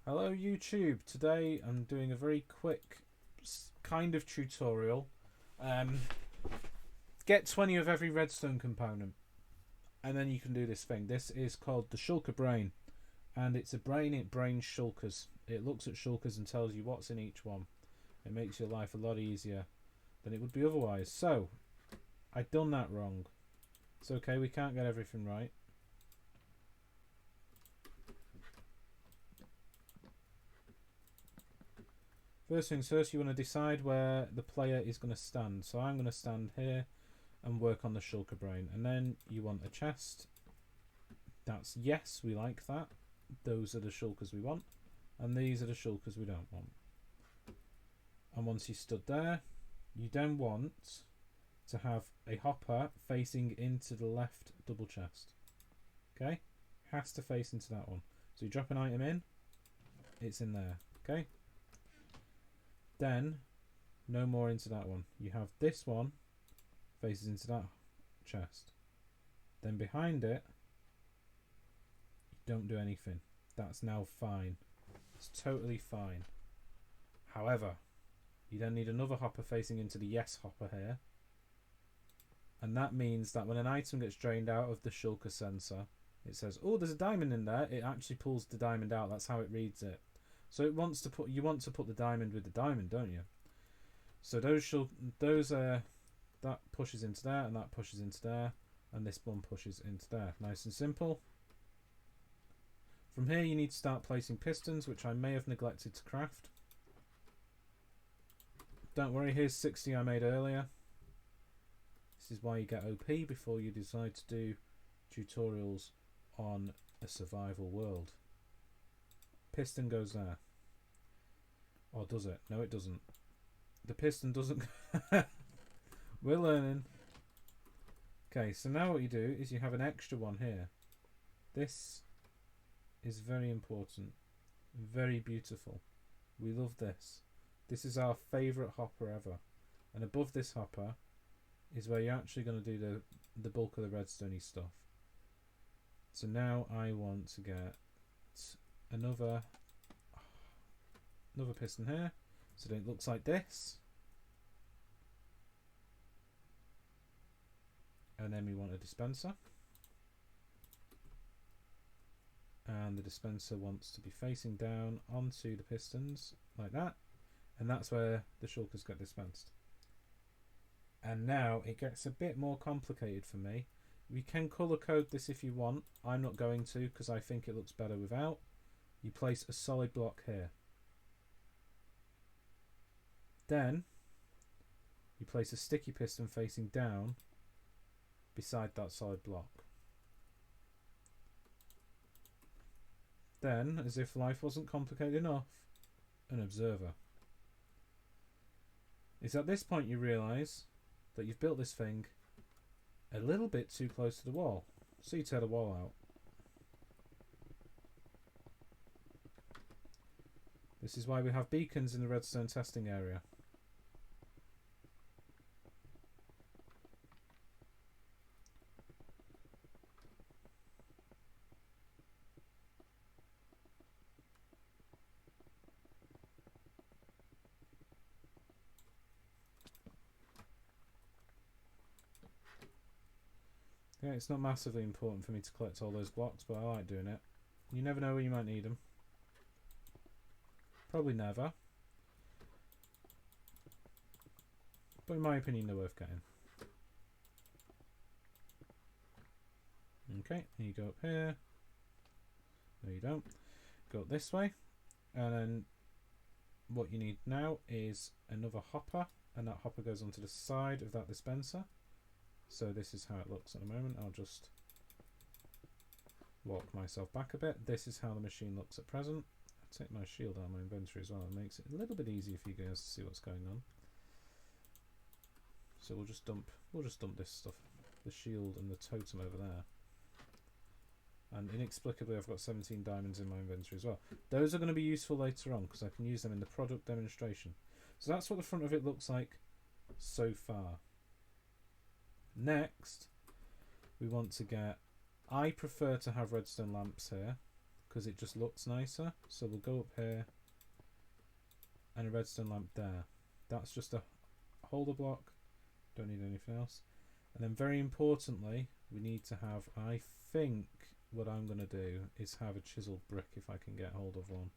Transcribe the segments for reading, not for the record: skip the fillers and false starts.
Hello YouTube. Today I'm doing a very quick kind of tutorial. Get 20 of every redstone component and then you can do this thing. This is called the shulker brain, and it's a brain. It brains shulkers. It looks at shulkers and tells you what's in each one. It makes your life a lot easier than it would be otherwise. So I've done that wrong. It's okay, we can't get everything right. First things first, you want to decide where the player is going to stand. So I'm going to stand here and work on the shulker brain. And then you want a chest. That's yes, we like that. Those are the shulkers we want. And these are the shulkers we don't want. And once you stood there, you then want to have a hopper facing into the left double chest. Okay? Has to face into that one. So you drop an item in, it's in there. Okay? Then, no more into that one. You have this one faces into that chest. Then behind it, you don't do anything. That's now fine. It's totally fine. However, you then need another hopper facing into the yes hopper here. And that means that when an item gets drained out of the shulker sensor, it says, oh, there's a diamond in there. It actually pulls the diamond out. That's how it reads it. So it wants to put, you want to put the diamond with the diamond, don't you? So that pushes into there, and that pushes into there, and this one pushes into there. Nice and simple. From here you need to start placing pistons, which I may have neglected to craft. Don't worry, here's 60 I made earlier. This is why you get OP before you decide to do tutorials on a survival world. Piston goes there. Or does it? No, it doesn't. The piston doesn't. We're learning. Okay, so now what you do is you have an extra one here. This is very important. Very beautiful. We love this. This is our favourite hopper ever. And above this hopper is where you're actually going to do the bulk of the redstoney stuff. So now I want to get another piston here, so that it looks like this, and then we want a dispenser, and the dispenser wants to be facing down onto the pistons like that, and that's where the shulkers get dispensed. And now it gets a bit more complicated for me. We can colour code this if you want. I'm not going to because I think it looks better without. You place a solid block here. Then you place a sticky piston facing down beside that solid block. Then, as if life wasn't complicated enough, an observer. It's at this point you realise that you've built this thing a little bit too close to the wall. So you tear the wall out. This is why we have beacons in the redstone testing area. Yeah, it's not massively important for me to collect all those blocks, but I like doing it. You never know when you might need them. Probably never. But in my opinion, they're worth getting. Okay, you go up here. No, you don't. Go up this way. And then what you need now is another hopper. And that hopper goes onto the side of that dispenser. So this is how it looks at the moment. I'll just walk myself back a bit. This is how the machine looks at present. I'll take my shield out of my inventory as well. It makes it a little bit easier for you guys to see what's going on. So we'll just dump this stuff, the shield and the totem over there. And inexplicably I've got 17 diamonds in my inventory as well. Those are going to be useful later on because I can use them in the product demonstration. So that's what the front of it looks like so far. Next, we want to get, I prefer to have redstone lamps here because it just looks nicer. So we'll go up here and a redstone lamp there. That's just a holder block. Don't need anything else. And then very importantly, we need to have, I think what I'm going to do is have a chiseled brick if I can get hold of one.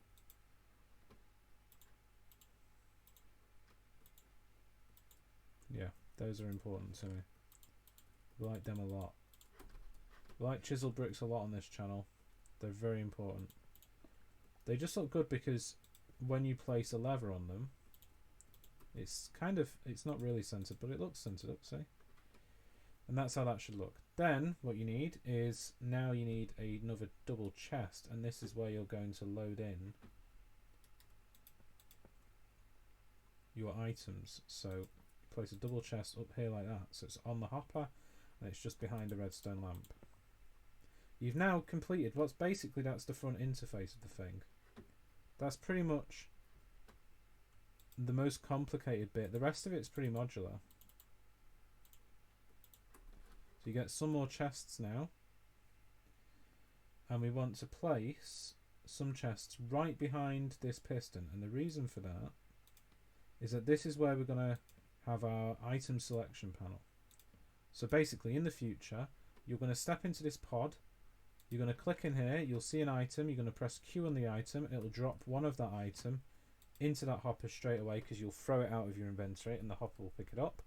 Yeah, those are important to me. We like them a lot. We like chiseled bricks a lot on this channel. They're very important. They just look good because when you place a lever on them, it's kind of, it's not really centered, but it looks centered up, see? And that's how that should look. Then what you need is, now you need another double chest, and this is where you're going to load in your items. So place a double chest up here like that, so it's on the hopper and it's just behind the redstone lamp. You've now completed what's basically, that's the front interface of the thing. That's pretty much the most complicated bit. The rest of it's pretty modular. So you get some more chests now, and we want to place some chests right behind this piston, and the reason for that is that this is where we're going to have our item selection panel. So basically in the future you're going to step into this pod, you're going to click in here, you'll see an item, you're going to press Q on the item, it'll drop one of that item into that hopper straight away because you'll throw it out of your inventory and the hopper will pick it up,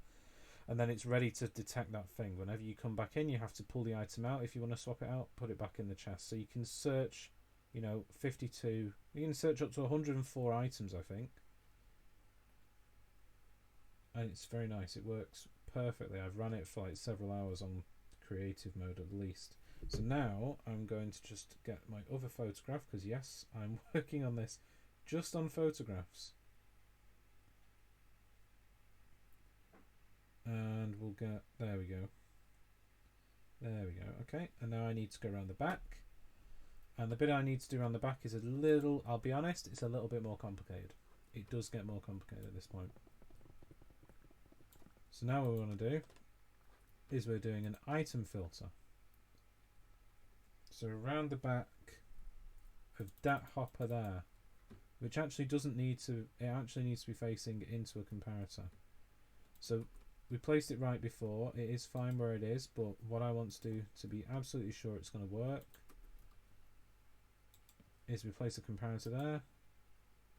and then it's ready to detect that thing. Whenever you come back in, you have to pull the item out. If you want to swap it out, put it back in the chest. So you can search, you know, 52, you can search up to 104 items, I think. And it's very nice. It works perfectly. I've run it for like several hours on creative mode at least. So now I'm going to just get my other photograph, because yes, I'm working on this just on photographs. And we'll get, there we go. There we go. Okay, and now I need to go around the back. And the bit I need to do around the back is a little, I'll be honest, it's a little bit more complicated. It does get more complicated at this point. So now what we want to do is we're doing an item filter. So around the back of that hopper there, which actually doesn't need to, it actually needs to be facing into a comparator. So we placed it right before, it is fine where it is, but what I want to do to be absolutely sure it's going to work is we place a comparator there.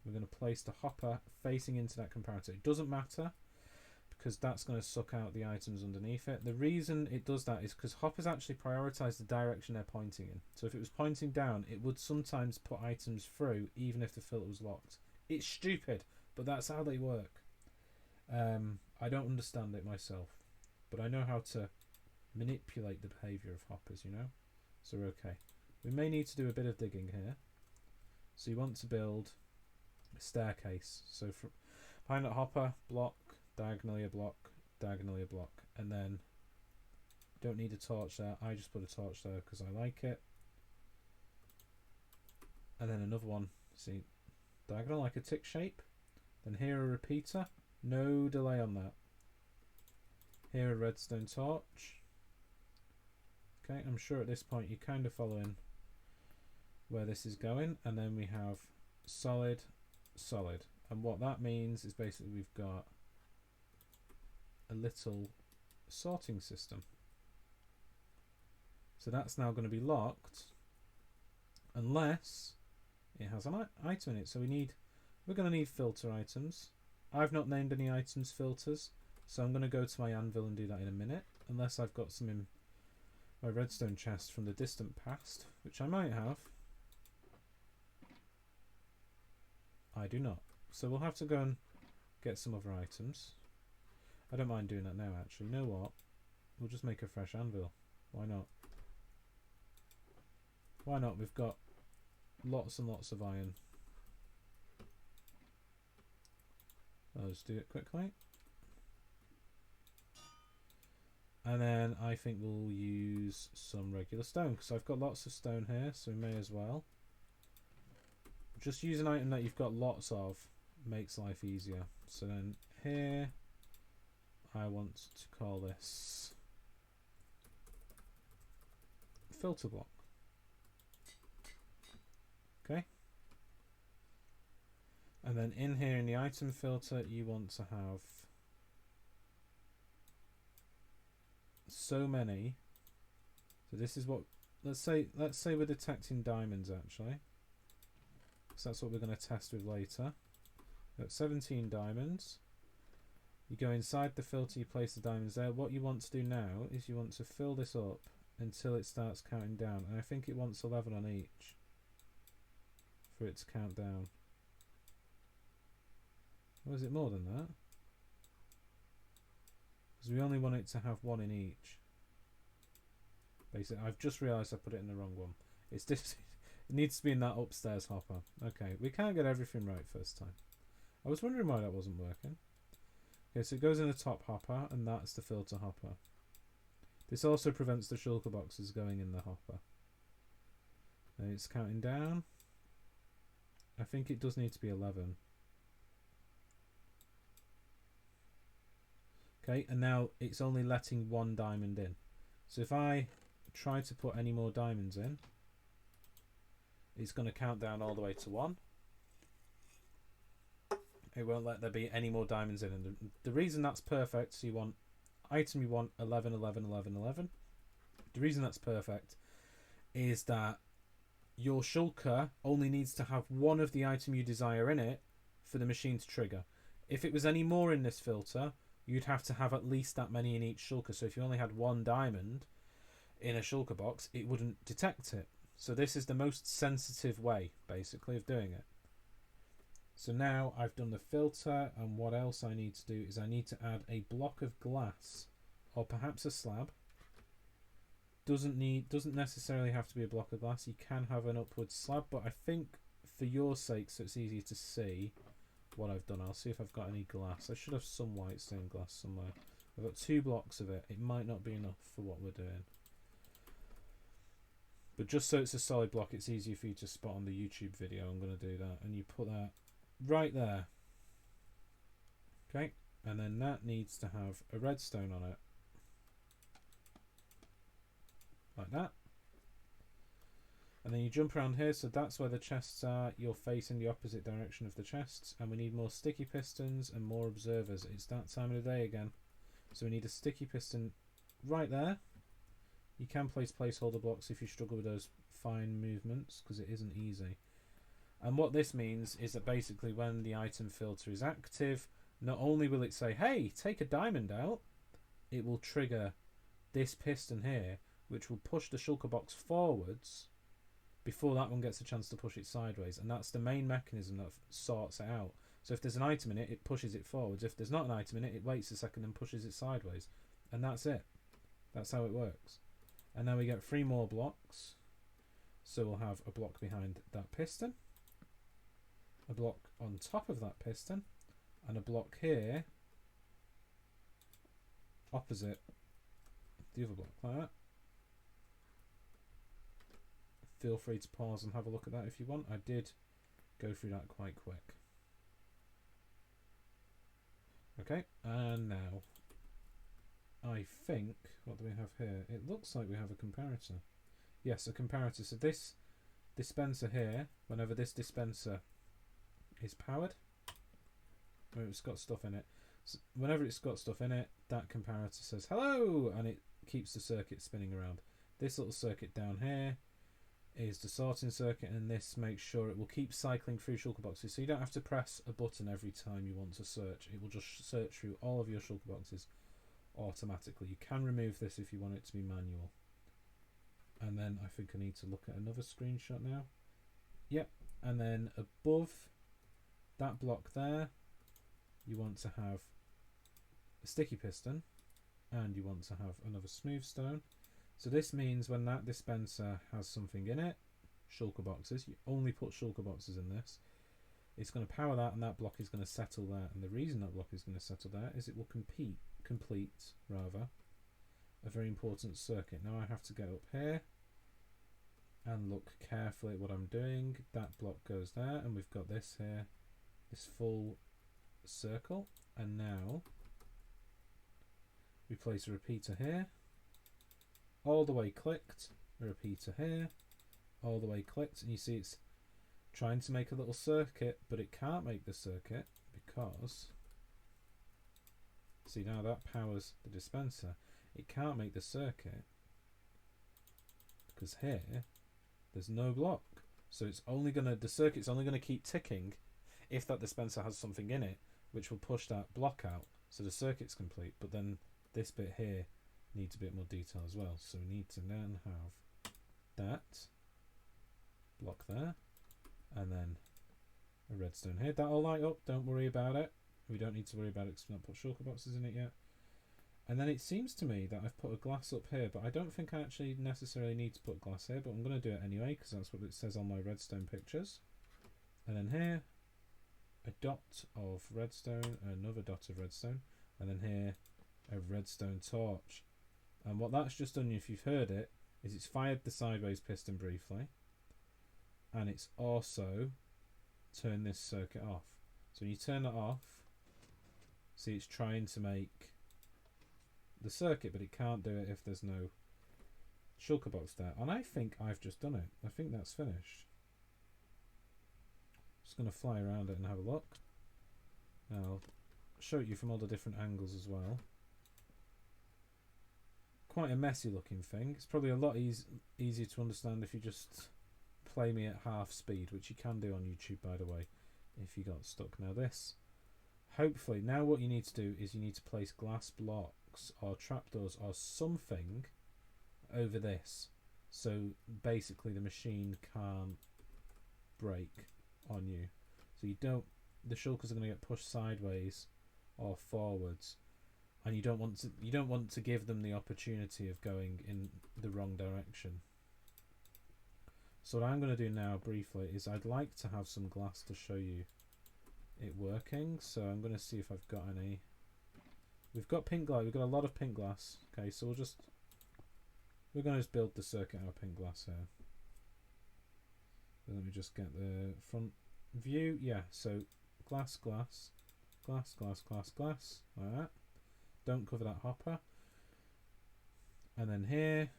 We're going to place the hopper facing into that comparator. It doesn't matter, because that's going to suck out the items underneath it. The reason it does that is because hoppers actually prioritise the direction they're pointing in. So if it was pointing down, it would sometimes put items through even if the filter was locked. It's stupid, but that's how they work. I don't understand it myself, but I know how to manipulate the behaviour of hoppers, you know? So we're okay. We may need to do a bit of digging here. So you want to build a staircase. So from behind that hopper, block, diagonally a block, diagonally a block, and then don't need a torch there. I just put a torch there because I like it. And then another one, see, diagonal like a tick shape. Then here a repeater, no delay on that. Here a redstone torch. Okay, I'm sure at this point you're kind of following where this is going. And then we have solid, solid. And what that means is basically we've got a little sorting system. So that's now going to be locked unless it has an item in it. So we're going to need filter items. I've not named any items filters, so I'm going to go to my anvil and do that in a minute, unless I've got some in my redstone chest from the distant past, which I might have. I do not. So we'll have to go and get some other items. I don't mind doing that now, actually. You know what? We'll just make a fresh anvil. Why not? Why not? We've got lots and lots of iron. I'll just do it quickly. And then I think we'll use some regular stone, because I've got lots of stone here, so we may as well. Just use an item that you've got lots of, makes life easier. So then here, I want to call this filter block. Okay. And then in here in the item filter, you want to have so many. So this is what, let's say we're detecting diamonds actually. So that's what we're going to test with later. We've got 17 diamonds. You go inside the filter, you place the diamonds there. What you want to do now is you want to fill this up until it starts counting down. And I think it wants 11 on each for it to count down. Or is it more than that? Because we only want it to have one in each. Basically, I've just realised I put it in the wrong one. It's this. It needs to be in that upstairs hopper. Okay, we can't get everything right first time. I was wondering why that wasn't working. Okay, so it goes in the top hopper, and that's the filter hopper. This also prevents the shulker boxes going in the hopper. And it's counting down. I think it does need to be 11. Okay, and now it's only letting one diamond in. So if I try to put any more diamonds in, it's going to count down all the way to 1. It won't let there be any more diamonds in. And the reason that's perfect, so you want item, you want 11, 11, 11, 11. The reason that's perfect is that your shulker only needs to have one of the item you desire in it for the machine to trigger. If it was any more in this filter, you'd have to have at least that many in each shulker. So if you only had one diamond in a shulker box, it wouldn't detect it. So this is the most sensitive way, basically, of doing it. So now I've done the filter, and what else I need to do is I need to add a block of glass, or perhaps a slab. Doesn't necessarily have to be a block of glass. You can have an upward slab, but I think for your sake, so it's easier to see what I've done, I'll see if I've got any glass. I should have some white stained glass somewhere. I've got 2 blocks of it. It might not be enough for what we're doing. But just so it's a solid block, it's easier for you to spot on the YouTube video. I'm going to do that. And you put that right there. Okay. And then that needs to have a redstone on it. Like that. And then you jump around here, so that's where the chests are. You're facing the opposite direction of the chests. And we need more sticky pistons and more observers. It's that time of the day again. So we need a sticky piston right there. You can place placeholder blocks if you struggle with those fine movements, because it isn't easy. And what this means is that basically when the item filter is active, not only will it say, hey, take a diamond out, it will trigger this piston here, which will push the shulker box forwards before that one gets a chance to push it sideways. And that's the main mechanism that sorts it out. So if there's an item in it, it pushes it forwards. If there's not an item in it, it waits a second and pushes it sideways. And that's it. That's how it works. And now we get 3 more blocks. So we'll have a block behind that piston, a block on top of that piston, and a block here opposite the other block, like that. Feel free to pause and have a look at that if you want. I did go through that quite quick. Okay, and now I think, what do we have here? It looks like we have a comparator. Yes, a comparator. So this dispenser here, whenever this dispenser is powered, or it's got stuff in it, so whenever it's got stuff in it, that comparator says hello, and it keeps the circuit spinning around. This little circuit down here is the sorting circuit, and this makes sure it will keep cycling through shulker boxes, so you don't have to press a button every time you want to search. It will just search through all of your shulker boxes automatically. You can remove this if you want it to be manual. And then I think I need to look at another screenshot now. Yep, and then above that block there, you want to have a sticky piston, and you want to have another smooth stone. So this means when that dispenser has something in it, shulker boxes, you only put shulker boxes in this, it's going to power that, and that block is going to settle there. And the reason that block is going to settle there is it will complete a very important circuit. Now I have to get up here and look carefully at what I'm doing. That block goes there, and we've got this here, this full circle. And now we place a repeater here, all the way clicked, a repeater here, all the way clicked, and you see it's trying to make a little circuit, but it can't make the circuit because, see, now that powers the dispenser. It can't make the circuit because here there's no block, so it's only gonna, the circuit's only gonna keep ticking if that dispenser has something in it which will push that block out, so the circuit's complete. But then this bit here needs a bit more detail as well, so we need to then have that block there, and then a redstone here. That'll light up, don't worry about it. We don't need to worry about it because we've not put shulker boxes in it yet. And then it seems to me that I've put a glass up here, but I don't think I actually necessarily need to put glass here, but I'm going to do it anyway because that's what it says on my redstone pictures. And then here, a dot of redstone, another dot of redstone, and then here, a redstone torch. And what that's just done, if you've heard it, is it's fired the sideways piston briefly, and it's also turned this circuit off. So when you turn it off, see, it's trying to make the circuit, but it can't do it if there's no shulker box there. And I think I've just done it. I think that's finished. Just going to fly around it and have a look. Now I'll show it you from all the different angles as well. Quite a messy looking thing. It's probably a lot easier to understand if you just play me at half speed, which you can do on YouTube, by the way, if you got stuck. Now this, hopefully, now what you need to do is you need to place glass blocks or trapdoors or something over this, so basically the machine can't break on you. So you don't, the shulkers are going to get pushed sideways or forwards, and you don't want to give them the opportunity of going in the wrong direction. So what I'm going to do now briefly is I'd like to have some glass to show you it working. So I'm going to see if I've got any. We've got pink glass. We've got a lot of pink glass. Okay, so we're going to just build the circuit out of pink glass here. Let me just get the front view. Yeah, so glass, glass, glass, glass, glass, glass. Like that. Don't cover that hopper. And then here,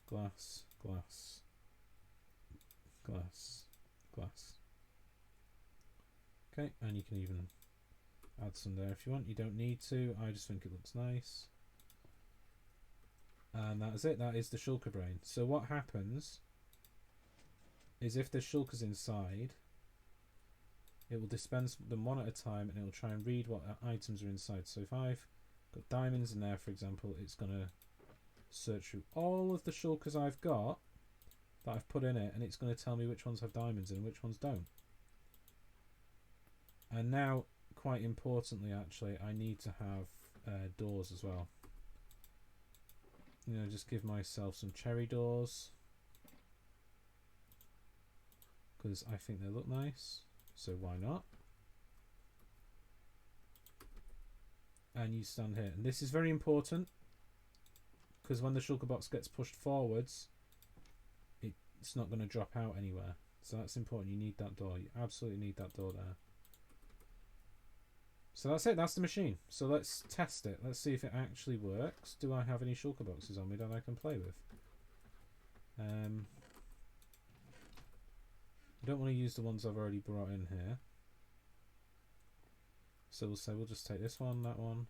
glass, glass, glass, glass. Okay, and you can even add some there if you want. You don't need to. I just think it looks nice. And that is it. That is the shulker brain. So what happens is if there's shulkers inside, it will dispense them one at a time, and it will try and read what items are inside. So if I've got diamonds in there, for example, it's going to search through all of the shulkers I've got that I've put in it, and it's going to tell me which ones have diamonds in and which ones don't. And now, quite importantly, actually, I need to have doors as well. You know, just give myself some cherry doors because I think they look nice, so why not? And you stand here, and this is very important because when the shulker box gets pushed forwards, it's not going to drop out anywhere. So that's important. You need that door. You absolutely need that door there. So that's it. That's the machine. So let's test it. Let's see if it actually works. Do I have any shulker boxes on me that I can play with? I don't want to use the ones I've already brought in here. So we'll say we'll just take this one, that one.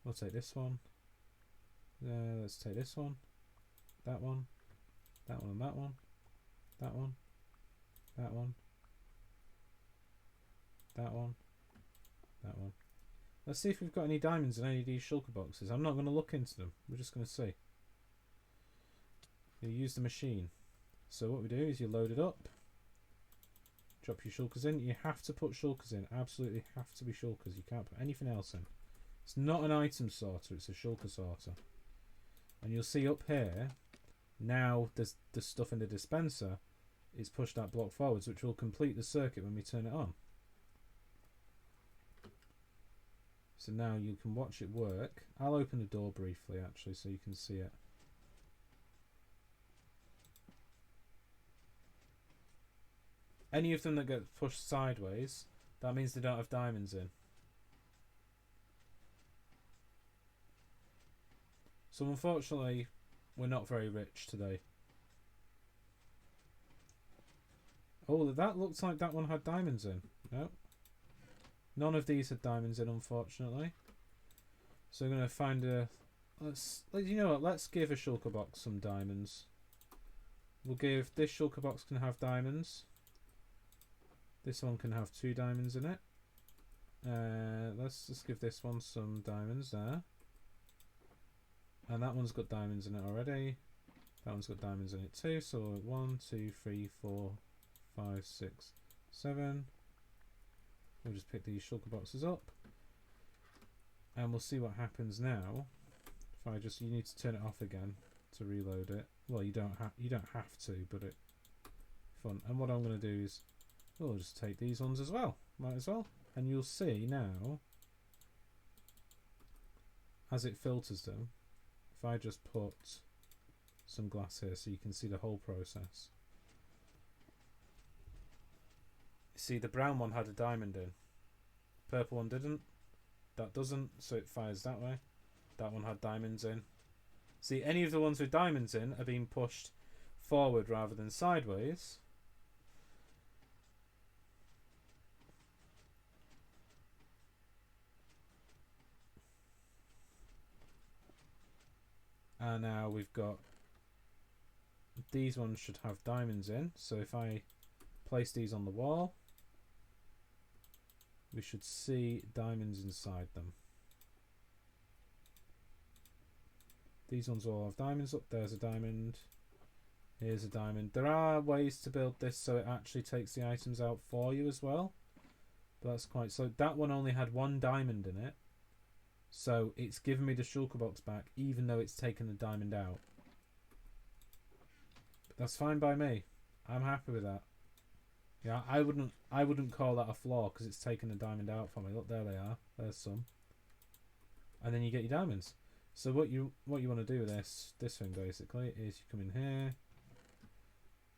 We'll take this one. Let's take this one, that one, that one, and that one, that one, that one, that one, that one. Let's see if we've got any diamonds in any of these shulker boxes. I'm not going to look into them. We're just going to see. You use the machine. So what we do is you load it up. Drop your shulkers in. You have to put shulkers in. Absolutely have to be shulkers. You can't put anything else in. It's not an item sorter. It's a shulker sorter. And you'll see up here, now there's the stuff in the dispenser. It's pushed that block forwards, which will complete the circuit when we turn it on. So now you can watch it work. I'll open the door briefly, actually, so you can see it. Any of them that get pushed sideways, that means they don't have diamonds in. So unfortunately, we're not very rich today. Oh, that looks like that one had diamonds in. No. None of these had diamonds in, unfortunately. So I'm going to find a... You know what? Let's give a shulker box some diamonds. We'll give... This shulker box can have diamonds. This one can have 2 diamonds in it. Let's just give this one some diamonds there. And that one's got diamonds in it already. That one's got diamonds in it too. So 1, 2, 3, 4, 5, 6, 7. We'll just pick these shulker boxes up. And we'll see what happens now. If I just... You need to turn it off again to reload it. Well, you don't have to, but it... Fun. And what I'm going to do is... We'll just take these ones as well. Might as well. And you'll see now, as it filters them, if I just put some glass here so you can see the whole process. See, the brown one had a diamond in. Purple one didn't. That doesn't, so it fires that way. That one had diamonds in. See, any of the ones with diamonds in are being pushed forward rather than sideways. And now we've got... These ones should have diamonds in. So if I place these on the wall, we should see diamonds inside them. These ones all have diamonds. Up there's a diamond. Here's a diamond. There are ways to build this so it actually takes the items out for you as well. But that's quite... So that one only had 1 diamond in it. So it's given me the shulker box back even though it's taken the diamond out. But that's fine by me. I'm happy with that. Yeah, I wouldn't call that a flaw because it's taken the diamond out for me. Look, there they are. There's some. And then you get your diamonds. So what you want to do with this thing basically is you come in here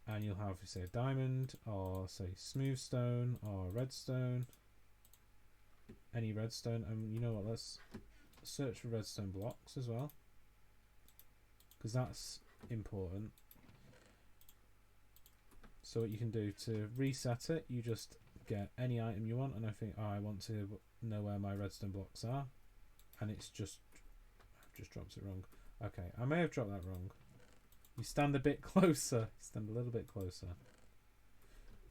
and you'll have, say, a diamond or say smooth stone or redstone. Any redstone, and you know what, let's search for redstone blocks as well because that's important. So what you can do to reset it, you just get any item you want, and I think I want to know where my redstone blocks are, and it's just... I've just dropped it wrong. Okay, I may have dropped that wrong. You stand a bit closer. Stand a little bit closer.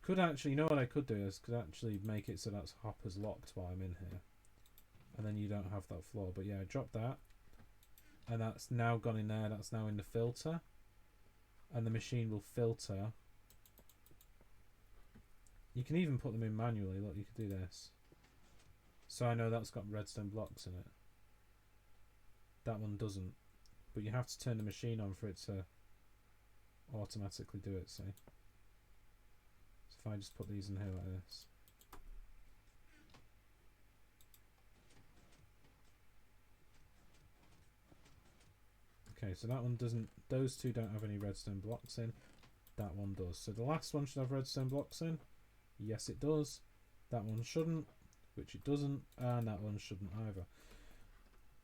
Could actually, you know what I could do is could actually make it so that's hoppers locked while I'm in here, and then you don't have that flaw. But yeah, I dropped that, and that's now gone in there. That's now in the filter, and the machine will filter. You can even put them in manually. Look, you could do this. So I know that's got redstone blocks in it. That one doesn't, but you have to turn the machine on for it to automatically do it. See. If I just put these in here like this. Okay, so that one doesn't, those two don't have any redstone blocks in. That one does. So the last one should have redstone blocks in. Yes, it does. That one shouldn't, which it doesn't, and that one shouldn't either.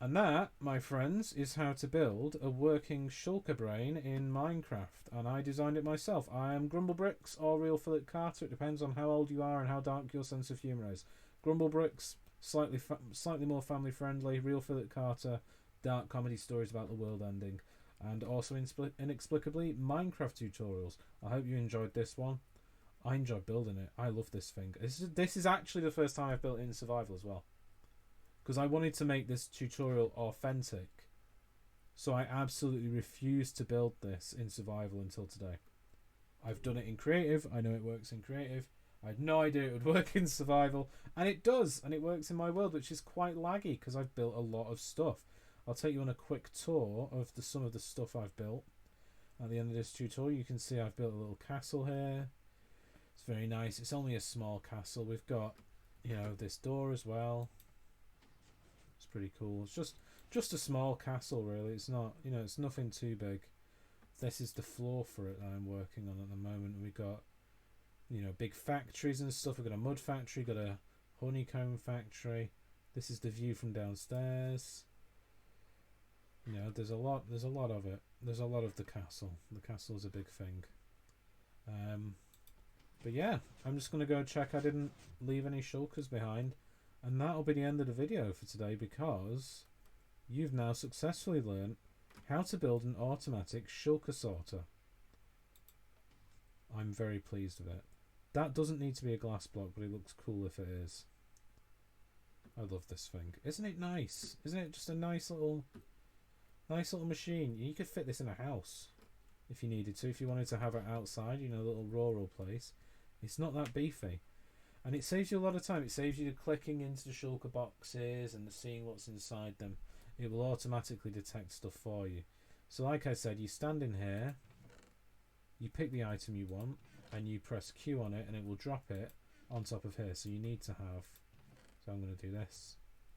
And that, my friends, is how to build a working shulker brain in Minecraft. And I designed it myself. I am Grumblebricks or Real Philip Carter. It depends on how old you are and how dark your sense of humour is. Grumblebricks, slightly more family friendly. Real Philip Carter, dark comedy stories about the world ending. And also inexplicably, Minecraft tutorials. I hope you enjoyed this one. I enjoyed building it. I love this thing. This is actually the first time I've built it in survival as well, because I wanted to make this tutorial authentic. So I absolutely refused to build this in survival until today. I've done it in creative. I know it works in creative. I had no idea it would work in survival, and it does, and it works in my world, which is quite laggy because I've built a lot of stuff. I'll take you on a quick tour of some of the stuff I've built. At the end of this tutorial, you can see I've built a little castle here. It's very nice. It's only a small castle. We've got, you know, this door as well. It's pretty cool. It's just a small castle, really. It's not, you know, it's nothing too big. This is the floor for it that I'm working on at the moment. We've got, you know, big factories and stuff. We've got a mud factory, got a honeycomb factory. This is the view from downstairs. You know, there's a lot of it. There's a lot of the castle. The castle is a big thing. But yeah, I'm just going to go check I didn't leave any shulkers behind. And that'll be the end of the video for today, because you've now successfully learned how to build an automatic shulker sorter. I'm very pleased with it. That doesn't need to be a glass block, but it looks cool if it is. I love this thing. Isn't it nice? Isn't it just a nice little machine? You could fit this in a house if you needed to, if you wanted to have it outside, you know, a little rural place. It's not that beefy. And it saves you a lot of time. It saves you clicking into the shulker boxes and seeing what's inside them. It will automatically detect stuff for you. So like I said, you stand in here, you pick the item you want, and you press Q on it, and it will drop it on top of here. So you need to have, so I'm going to do this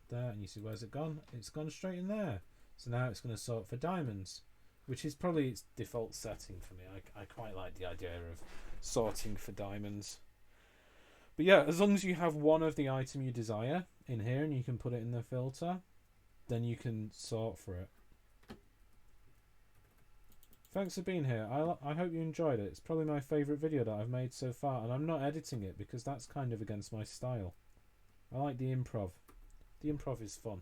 there, and you see where's it gone? It's gone straight in there. So now it's going to sort for diamonds, which is probably its default setting for me. I quite like the idea of sorting for diamonds. But yeah, as long as you have one of the item you desire in here and you can put it in the filter, then you can sort for it. Thanks for being here. I hope you enjoyed it. It's probably my favourite video that I've made so far, and I'm not editing it because that's kind of against my style. I like the improv. The improv is fun.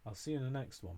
I'll see you in the next one.